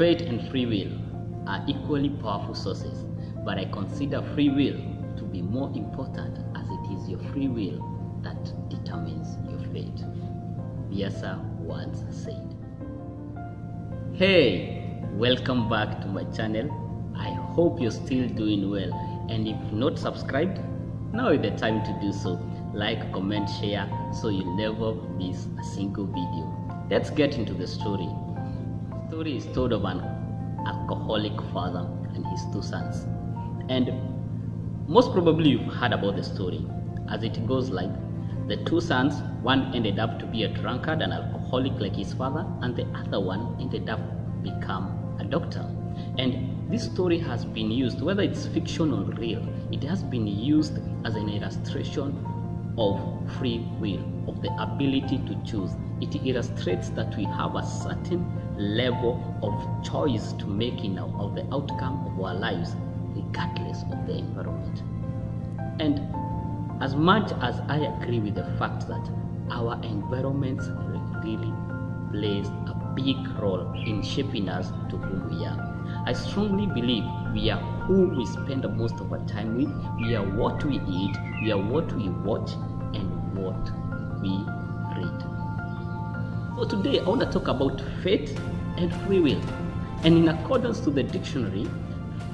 Fate and free will are equally powerful sources, but I consider free will to be more important as it is your free will that determines your fate. Biasa once said. Hey, welcome back to my channel. I hope you're still doing well, and if not subscribed, now is the time to do so. Like, comment, share so you never miss a single video. Let's get into the story. The story is told of an alcoholic father and his two sons, and most probably you've heard about the story. As it goes like, the two sons, one ended up to be a drunkard and alcoholic like his father, and the other one ended up become a doctor. And this story has been used, whether it's fiction or real, it has been used as an illustration of free will, of the ability to choose. It illustrates that we have a certain level of choice to make of the outcome of our lives, regardless of the environment. And as much as I agree with the fact that our environment really plays a big role in shaping us to who we are, I strongly believe we are who we spend most of our time with. We are what we eat, we are what we watch, and what we read. So today I want to talk about fate and free will. And in accordance to the dictionary,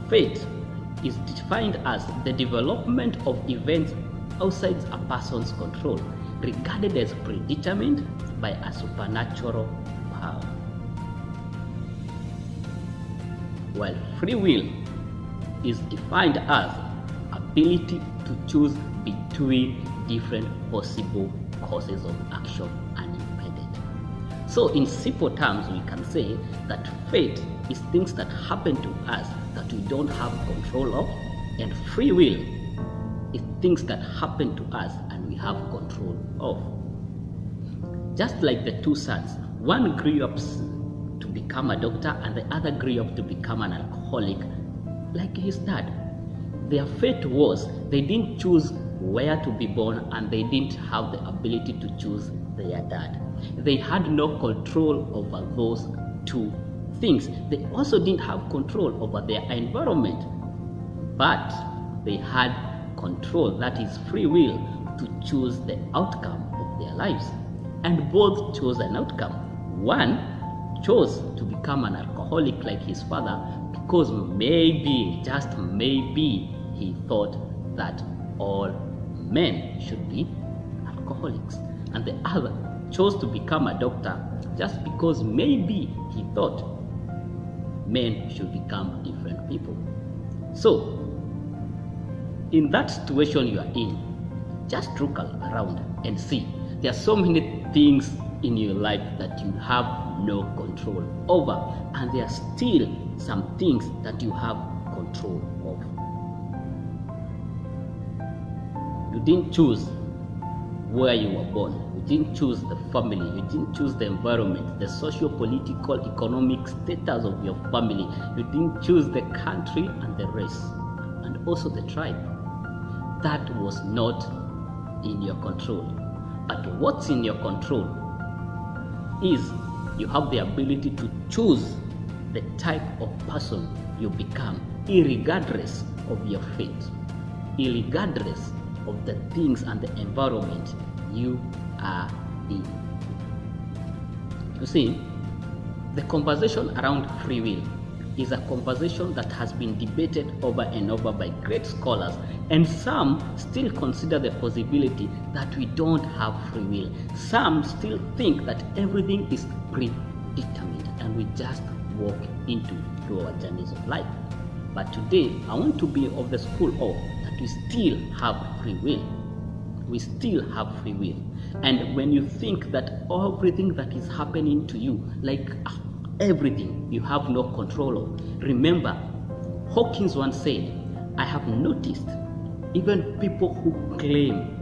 fate is defined as the development of events outside a person's control, regarded as predetermined by a supernatural power. While free will is defined as ability to choose between different possible courses of action unimpeded. So in simple terms, we can say that fate is things that happen to us that we don't have control of, and free will is things that happen to us and we have control of. Just like the two sons, one grew up to become a doctor and the other grew up to become an alcoholic like his dad. Their fate was they didn't choose where to be born, and they didn't have the ability to choose their dad. They had no control over those two things. They also didn't have control over their environment, but they had control, that is free will, to choose the outcome of their lives. And both chose an outcome. One chose to become an alcoholic like his father because maybe, just maybe, he thought that all men should be alcoholics. And the other chose to become a doctor just because maybe he thought men should become different people. So, in that situation you are in, just look around and see. There are so many things in your life that you have no control over, and there are still some things that you have control of. You didn't choose where you were born. You didn't choose the family. You didn't choose the environment, the socio-political, economic status of your family. You didn't choose the country and the race, and also the tribe. That was not in your control. But what's in your control is you have the ability to choose the type of person you become, irregardless of your fate, irregardless of the things and the environment you are in. You see, the conversation around free will is a conversation that has been debated over and over by great scholars, and some still consider the possibility that we don't have free will. Some still think that everything is predetermined and we just walk through our journeys of life. But today, I want to be of the school of that we still have free will. We still have free will. And when you think that everything that is happening to you, like everything, you have no control of, remember, Hawkins once said, I have noticed even people who claim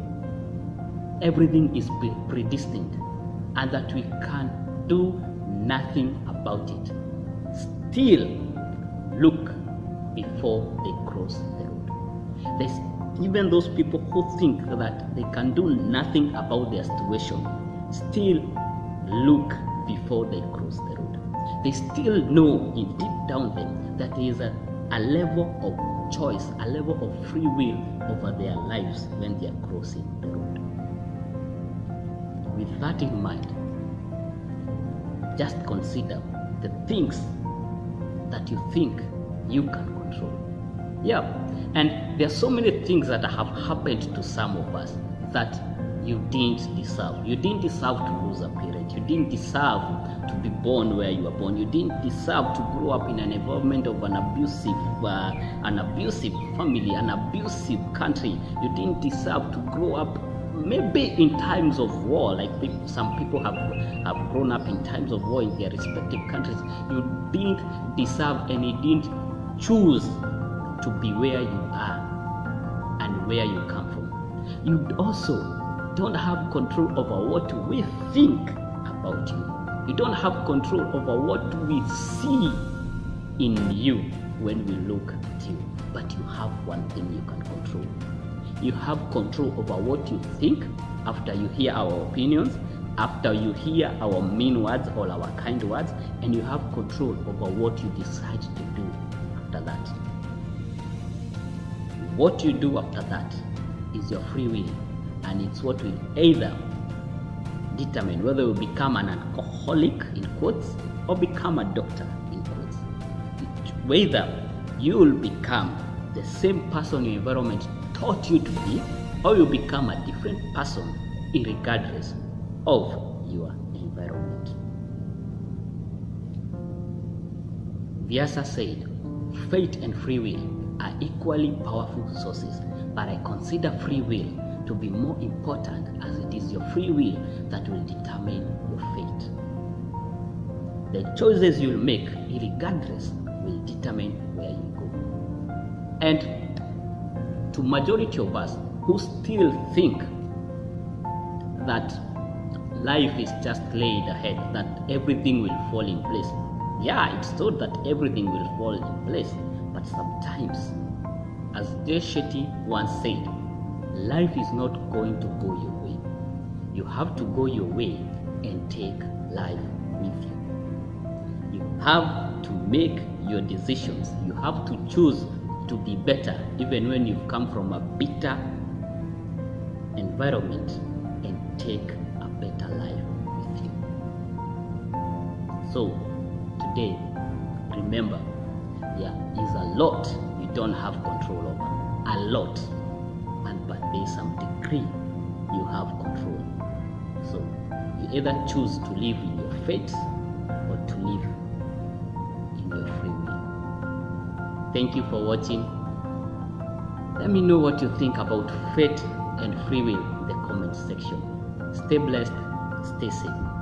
everything is predestined and that we can do nothing about it, still look before they cross the road. There's even those people who think that they can do nothing about their situation, still look before they cross the road. they still know in deep down them that there is a level of choice, a level of free will over their lives when they are crossing the road. With that in mind, just consider the things that you think you can control. Yeah, and there are so many things that have happened to some of us that you didn't deserve. You didn't deserve to lose a parent. You didn't deserve to be born where you were born. You didn't deserve to grow up in an environment of an abusive family, an abusive country. You didn't deserve to grow up maybe in times of war, like some people have grown up in times of war in their respective countries. You didn't deserve and you didn't choose to be where you are and where you come from. You also don't have control over what we think about you. You don't have control over what we see in you when we look at you. But you have one thing you can control. You have control over what you think after you hear our opinions, after you hear our mean words or our kind words, and you have control over what you decide to do after that. What you do after that is your free will, and it's what will either determine whether you become an alcoholic in quotes or become a doctor in quotes. Whether you will become the same person your environment taught you to be, or you become a different person regardless of your environment. Vyasa said, fate and free will are equally powerful sources, but I consider free will to be more important, as it is your free will that will determine your fate. The choices you'll make, regardless, will determine where you go. And to majority of us who still think that life is just laid ahead, that everything will fall in place. Yeah, it's thought that everything will fall in place, but sometimes, as Jay Shetty once said, life is not going to go your way. You have to go your way and take life with you. You have to make your decisions. You have to choose to be better, even when you've come from a bitter environment, and take a better life with you. So today, remember, there is a lot you don't have control over, a lot, but there's some degree you have control. So you either choose to live in your fate or to live in your free will. Thank you for watching. Let me know what you think about fate and free will in the comment section. Stay blessed, stay safe.